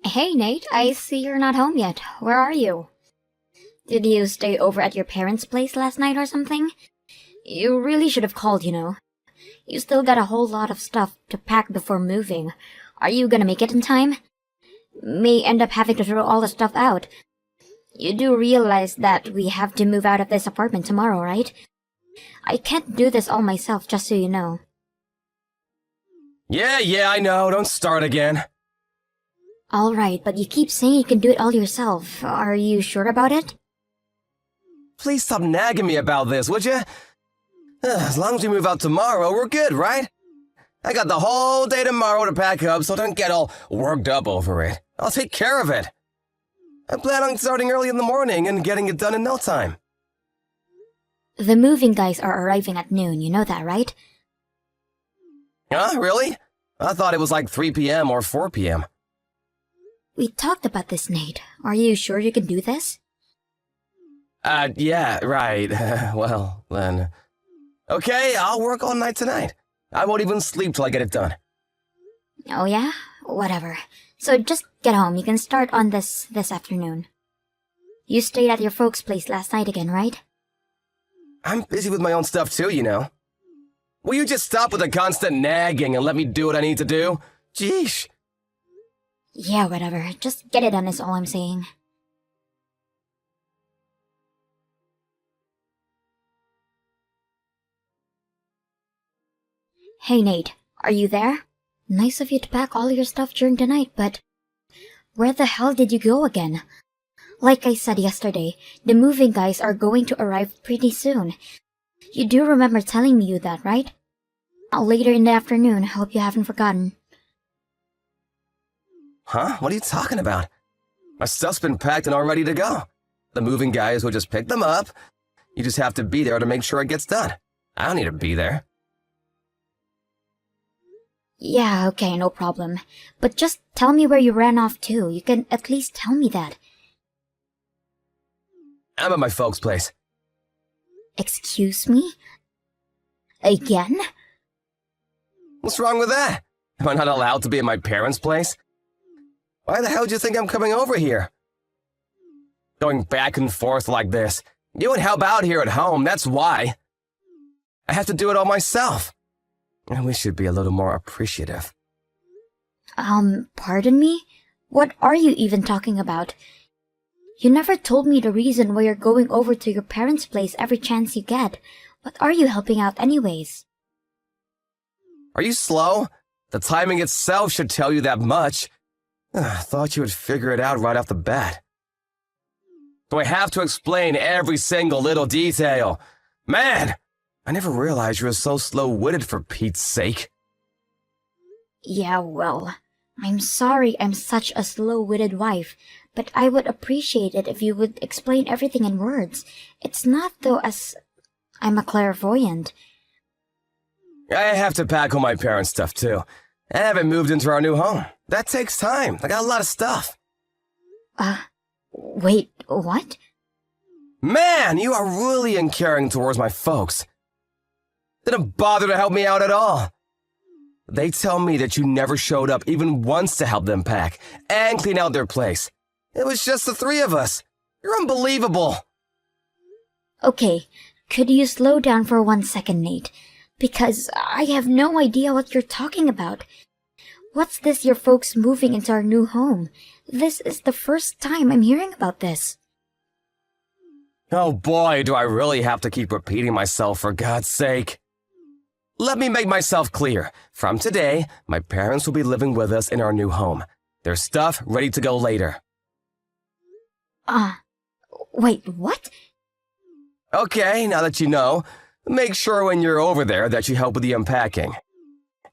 Hey Nate, I see you're not home yet. Where are you? Did you stay over at your parents' place last night or something? You really should have called, you know. You still got a whole lot of stuff to pack before moving. Are you gonna make it in time? May end up having to throw all the stuff out. You do realize that we have to move out of this apartment tomorrow, right? I can't do this all myself, just so you know. Yeah, I know. Don't start again. Alright, but you keep saying you can do it all yourself. Are you sure about it? Please stop nagging me about this, would you? As long as we move out tomorrow, we're good, right? I got the whole day tomorrow to pack up, so don't get all worked up over it. I'll take care of it. I plan on starting early in the morning and getting it done in no time. The moving guys are arriving at noon, you know that, right? Huh, really? I thought it was like 3 p.m. or 4 p.m. We talked about this, Nate. Are you sure you can do this? Yeah, right. Well, then. Okay, I'll work all night tonight. I won't even sleep till I get it done. Oh yeah? Whatever. So just get home. You can start on this afternoon. You stayed at your folks' place last night again, right? I'm busy with my own stuff too, you know. Will you just stop with the constant nagging and let me do what I need to do? Jeesh. Yeah, whatever. Just get it done is all I'm saying. Hey Nate, are you there? Nice of you to pack all your stuff during the night, but where the hell did you go again? Like I said yesterday, the moving guys are going to arrive pretty soon. You do remember telling me that, right? Later in the afternoon, hope you haven't forgotten. Huh? What are you talking about? My stuff's been packed and all ready to go. The moving guys will just pick them up. You just have to be there to make sure it gets done. I don't need to be there. Yeah, okay, no problem. But just tell me where you ran off to. You can at least tell me that. I'm at my folks' place. Excuse me? Again? What's wrong with that? Am I not allowed to be at my parents' place? Why the hell do you think I'm coming over here? Going back and forth like this. You would help out here at home, that's why. I have to do it all myself. And we should be a little more appreciative. Pardon me? What are you even talking about? You never told me the reason why you're going over to your parents' place every chance you get. What are you helping out anyways? Are you slow? The timing itself should tell you that much. Thought you would figure it out right off the bat. Do I have to explain every single little detail? Man! I never realized you were so slow-witted for Pete's sake. Yeah, well, I'm sorry I'm such a slow-witted wife, but I would appreciate it if you would explain everything in words. It's not though as I'm a clairvoyant. I have to pack all my parents' stuff too. I haven't moved into our new home. That takes time. I got a lot of stuff. Wait, what? Man, you are really uncaring towards my folks. Didn't bother to help me out at all. They tell me that you never showed up even once to help them pack and clean out their place. It was just the three of us. You're unbelievable. Okay, could you slow down for 1 second, Nate? Because I have no idea what you're talking about. What's this your folks moving into our new home? This is the first time I'm hearing about this. Oh boy, do I really have to keep repeating myself for God's sake. Let me make myself clear. From today, my parents will be living with us in our new home. Their stuff ready to go later. Wait, what? Okay, now that you know, make sure when you're over there that you help with the unpacking.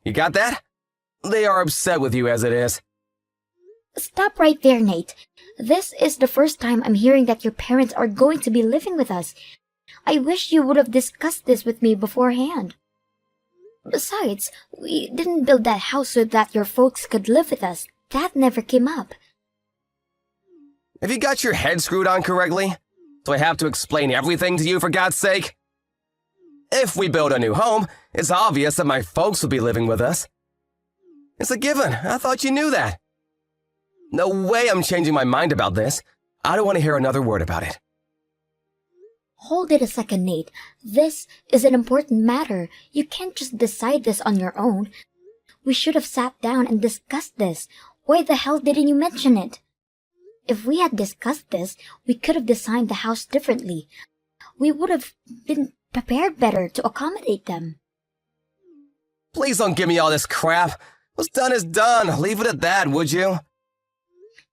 You got that? They are upset with you as it is. Stop right there, Nate. This is the first time I'm hearing that your parents are going to be living with us. I wish you would have discussed this with me beforehand. Besides, we didn't build that house so that your folks could live with us. That never came up. Have you got your head screwed on correctly? Do I have to explain everything to you for God's sake? If we build a new home, it's obvious that my folks will be living with us. It's a given. I thought you knew that. No way I'm changing my mind about this. I don't want to hear another word about it. Hold it a second, Nate. This is an important matter. You can't just decide this on your own. We should have sat down and discussed this. Why the hell didn't you mention it? If we had discussed this, we could have designed the house differently. We would have been prepared better to accommodate them. Please don't give me all this crap. What's done is done. Leave it at that, would you?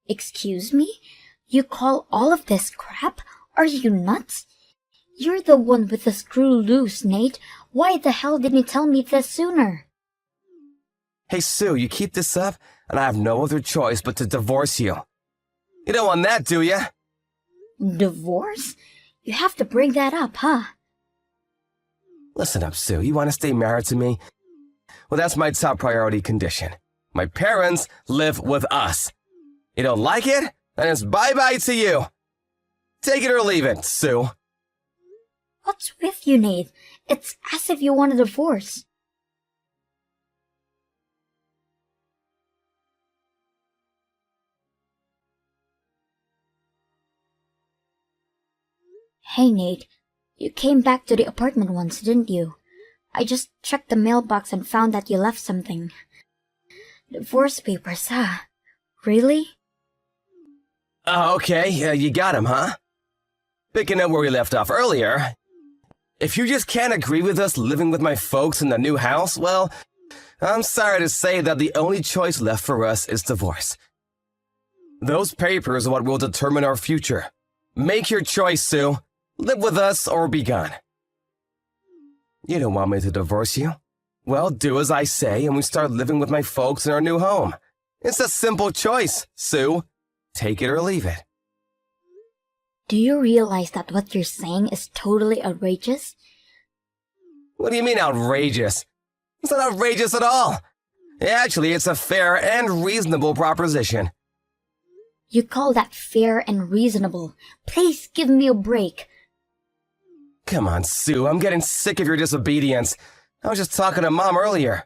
Excuse me? You call all of this crap? Are you nuts? You're the one with the screw loose, Nate. Why the hell didn't you tell me this sooner? Hey, Sue, you keep this up, and I have no other choice but to divorce you. You don't want that, do you? Divorce? You have to bring that up, huh? Listen up, Sue. You want to stay married to me? Well, that's my top priority condition. My parents live with us. You don't like it? Then it's bye-bye to you. Take it or leave it, Sue. What's with you, Nate? It's as if you want a divorce. Hey, Nate. You came back to the apartment once, didn't you? I just checked the mailbox and found that you left something. Divorce papers, huh? Really? Okay, you got him, huh? Picking up where we left off earlier, if you just can't agree with us living with my folks in the new house, well, I'm sorry to say that the only choice left for us is divorce. Those papers are what will determine our future. Make your choice, Sue. Live with us or be gone. You don't want me to divorce you? Well, do as I say and we start living with my folks in our new home. It's a simple choice, Sue. Take it or leave it. Do you realize that what you're saying is totally outrageous? What do you mean outrageous? It's not outrageous at all. Actually, it's a fair and reasonable proposition. You call that fair and reasonable? Please give me a break. Come on, Sue, I'm getting sick of your disobedience. I was just talking to Mom earlier.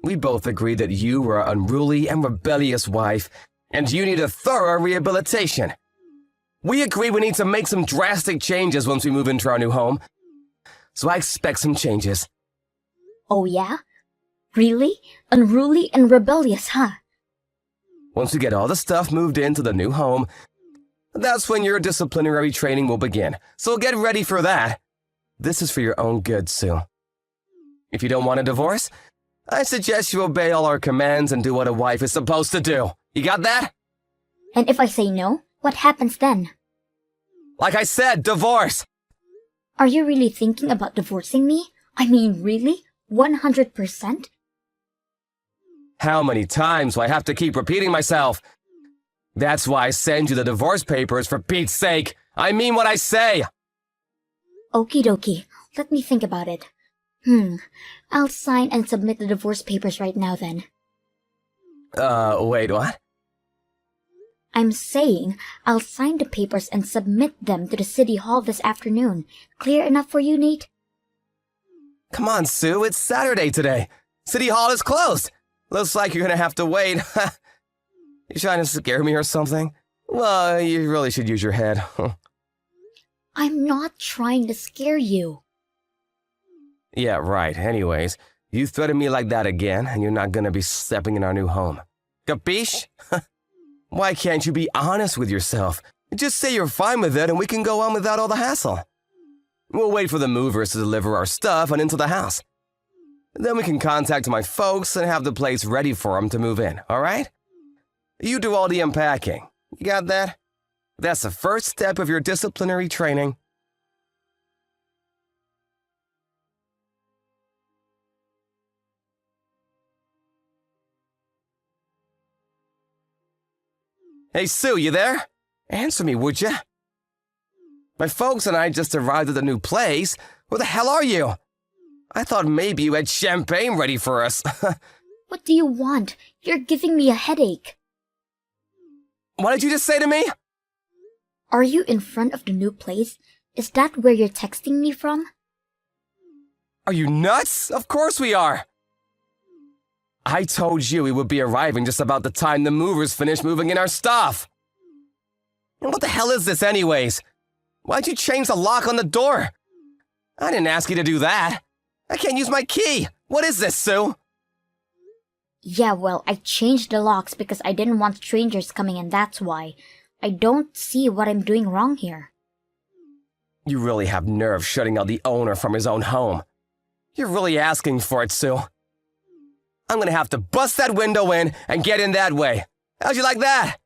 We both agreed that you were an unruly and rebellious wife, and you need a thorough rehabilitation. We agreed we need to make some drastic changes once we move into our new home. So I expect some changes. Oh yeah? Really? Unruly and rebellious, huh? Once we get all the stuff moved into the new home, that's when your disciplinary training will begin. So get ready for that. This is for your own good, Sue. If you don't want a divorce, I suggest you obey all our commands and do what a wife is supposed to do. You got that? And if I say no, what happens then? Like I said, divorce! Are you really thinking about divorcing me? I mean, really? 100%? How many times do I have to keep repeating myself? That's why I send you the divorce papers, for Pete's sake. I mean what I say. Okie dokie. Let me think about it. I'll sign and submit the divorce papers right now then. Wait, what? I'm saying I'll sign the papers and submit them to the city hall this afternoon. Clear enough for you, Nate? Come on, Sue, it's Saturday today. City hall is closed. Looks like you're gonna have to wait. You trying to scare me or something? Well, you really should use your head. I'm not trying to scare you. Yeah, right. Anyways, you threaten me like that again, and you're not gonna be stepping in our new home. Capiche? Why can't you be honest with yourself? Just say you're fine with it and we can go on without all the hassle. We'll wait for the movers to deliver our stuff and into the house. Then we can contact my folks and have the place ready for them to move in, all right? You do all the unpacking. You got that? That's the first step of your disciplinary training. Hey, Sue, you there? Answer me, would you? My folks and I just arrived at the new place. Where the hell are you? I thought maybe you had champagne ready for us. What do you want? You're giving me a headache. What did you just say to me? Are you in front of the new place? Is that where you're texting me from? Are you nuts? Of course we are. I told you we would be arriving just about the time the movers finish moving in our stuff. And what the hell is this anyways? Why'd you change the lock on the door? I didn't ask you to do that. I can't use my key. What is this, Sue? Yeah, well, I changed the locks because I didn't want strangers coming in, that's why. I don't see what I'm doing wrong here. You really have nerve shutting out the owner from his own home. You're really asking for it, Sue. I'm gonna have to bust that window in and get in that way. How'd you like that?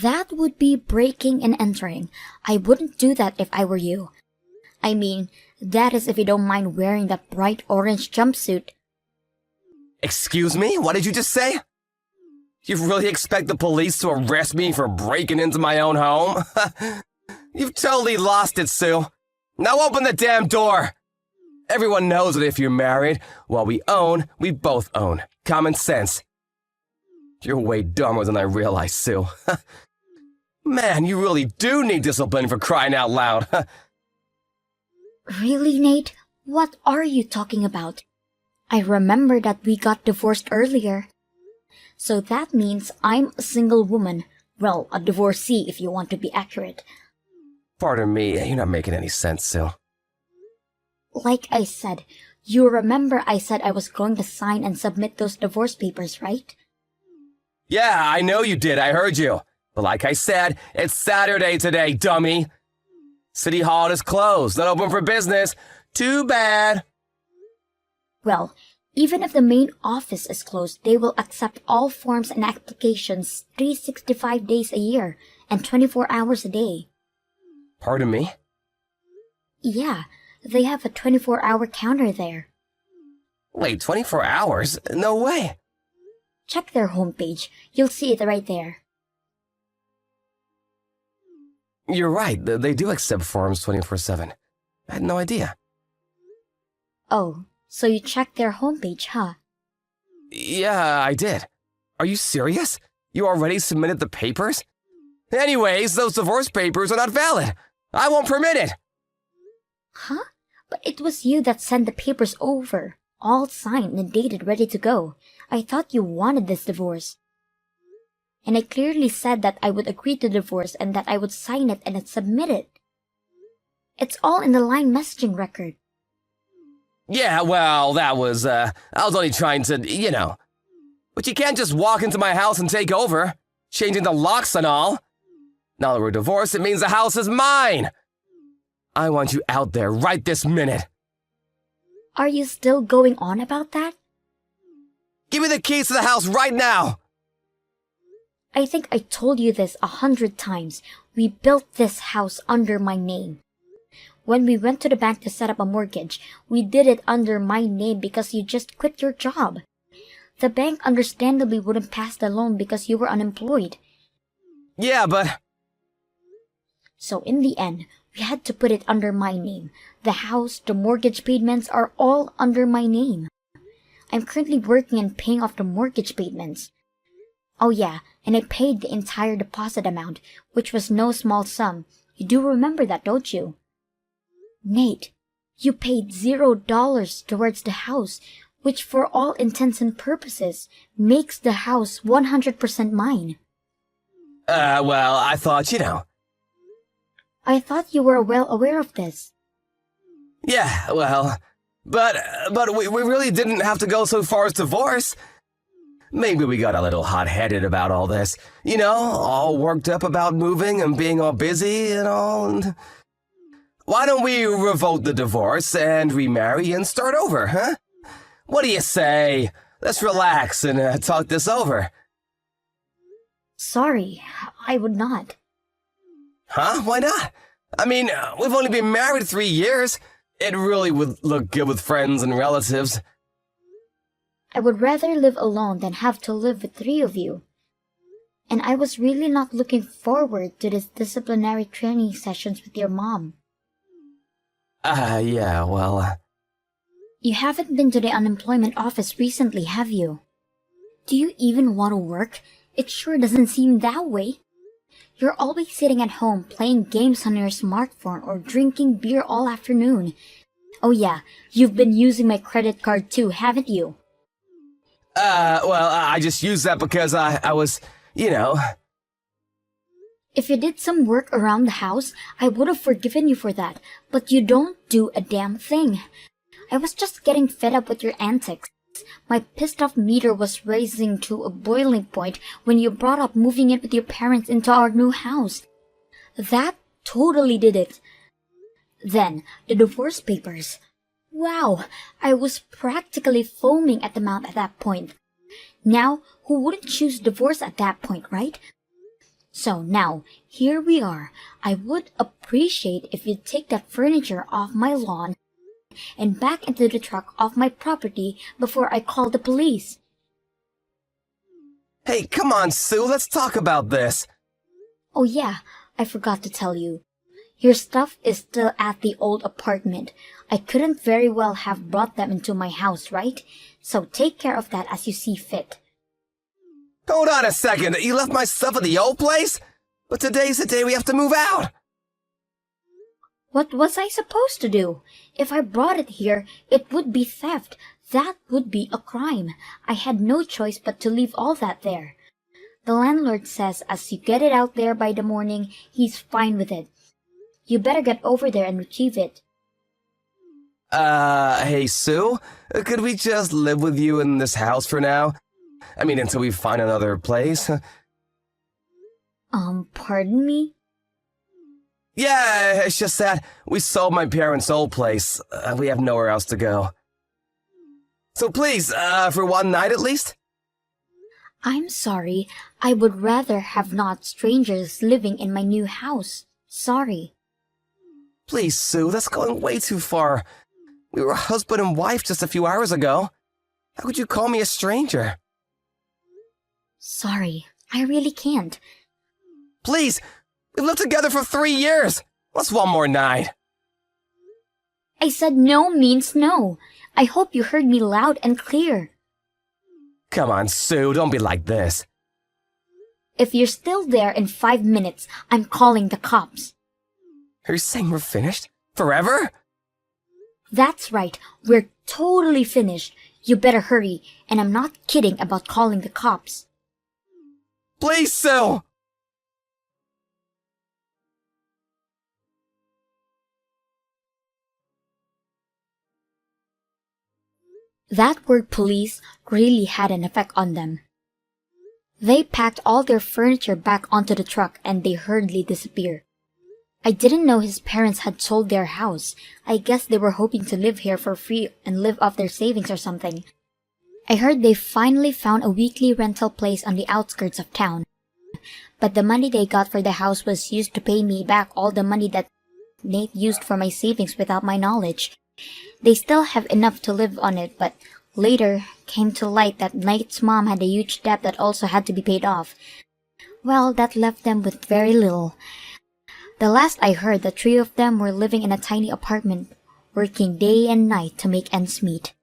That would be breaking and entering. I wouldn't do that if I were you. I mean, that is if you don't mind wearing that bright orange jumpsuit. Excuse me? What did you just say? You really expect the police to arrest me for breaking into my own home? You've totally lost it, Sue. Now open the damn door! Everyone knows that if you're married, what we own, we both own. Common sense. You're way dumber than I realized, Sue. Man, you really do need discipline for crying out loud. Really, Nate? What are you talking about? I remember that we got divorced earlier. So that means I'm a single woman. Well, a divorcee if you want to be accurate. Pardon me, you're not making any sense, Sue. Like I said, you remember I said I was going to sign and submit those divorce papers, right? Yeah, I know you did, I heard you. But like I said, it's Saturday today, dummy. City Hall is closed, not open for business. Too bad. Well, even if the main office is closed, they will accept all forms and applications 365 days a year and 24 hours a day. Pardon me? Yeah, they have a 24-hour counter there. Wait, 24 hours? No way. Check their homepage. You'll see it right there. You're right, they do accept forms 24/7. I had no idea. Oh, so you checked their homepage, huh? Yeah, I did. Are you serious? You already submitted the papers? Anyways, those divorce papers are not valid. I won't permit it. Huh? But it was you that sent the papers over, all signed and dated, ready to go. I thought you wanted this divorce. And I clearly said that I would agree to divorce and that I would sign it and submit it. It's all in the line messaging record. Yeah, well, I was only trying to, But you can't just walk into my house and take over, changing the locks and all. Now that we're divorced, it means the house is mine. I want you out there right this minute. Are you still going on about that? Give me the keys to the house right now. I think I told you this 100 times. We built this house under my name. When we went to the bank to set up a mortgage, we did it under my name because you just quit your job. The bank understandably wouldn't pass the loan because you were unemployed. Yeah, but... So in the end, we had to put it under my name. The house, the mortgage payments are all under my name. I'm currently working and paying off the mortgage payments. Oh yeah, and I paid the entire deposit amount, which was no small sum. You do remember that, don't you? Nate, you paid $0 towards the house, which for all intents and purposes makes the house 100% mine. Well, I thought, I thought you were well aware of this. Yeah, well, but we really didn't have to go so far as divorce. Maybe we got a little hot-headed about all this. All worked up about moving and being all busy and all. And why don't we revoke the divorce and remarry and start over, huh? What do you say? Let's relax and talk this over. Sorry, I would not. Huh? Why not? I mean, we've only been married 3 years. It really would look good with friends and relatives. I would rather live alone than have to live with 3 of you. And I was really not looking forward to these disciplinary training sessions with your mom. Yeah, well... You haven't been to the unemployment office recently, have you? Do you even want to work? It sure doesn't seem that way. You're always sitting at home playing games on your smartphone or drinking beer all afternoon. Oh yeah, you've been using my credit card too, haven't you? I just used that because I was, you know. If you did some work around the house, I would have forgiven you for that, but you don't do a damn thing. I was just getting fed up with your antics. My pissed off meter was raising to a boiling point when you brought up moving in with your parents into our new house. That totally did it. Then, the divorce papers. Wow, I was practically foaming at the mouth at that point. Now, who wouldn't choose divorce at that point, right? So now, here we are. I would appreciate if you'd take that furniture off my lawn and back into the truck off my property before I call the police. Hey, come on, Sue, let's talk about this. Oh yeah, I forgot to tell you. Your stuff is still at the old apartment. I couldn't very well have brought them into my house, right? So take care of that as you see fit. Hold on a second, you left my stuff at the old place? But today's the day we have to move out. What was I supposed to do? If I brought it here, it would be theft. That would be a crime. I had no choice but to leave all that there. The landlord says as you get it out there by the morning, he's fine with it. You better get over there and retrieve it. Hey, Sue, could we just live with you in this house for now? I mean, until we find another place. Pardon me? Yeah, it's just that we sold my parents' old place. We have nowhere else to go. So please, for one night at least? I'm sorry. I would rather have not strangers living in my new house. Sorry. Please, Sue, that's going way too far. We were husband and wife just a few hours ago. How could you call me a stranger? Sorry, I really can't. Please, we've lived together for 3 years. What's one more night? I said no means no. I hope you heard me loud and clear. Come on, Sue, don't be like this. If you're still there in 5 minutes, I'm calling the cops. Are you saying we're finished? Forever? That's right, we're totally finished. You better hurry, and I'm not kidding about calling the cops. Please, Sue! That word police really had an effect on them. They packed all their furniture back onto the truck and they hurriedly disappeared. I didn't know his parents had sold their house. I guess they were hoping to live here for free and live off their savings or something. I heard they finally found a weekly rental place on the outskirts of town. But the money they got for the house was used to pay me back all the money that Nate used for my savings without my knowledge. They still have enough to live on it, but later came to light that Nate's mom had a huge debt that also had to be paid off. Well, that left them with very little. The last I heard, the three of them were living in a tiny apartment, working day and night to make ends meet.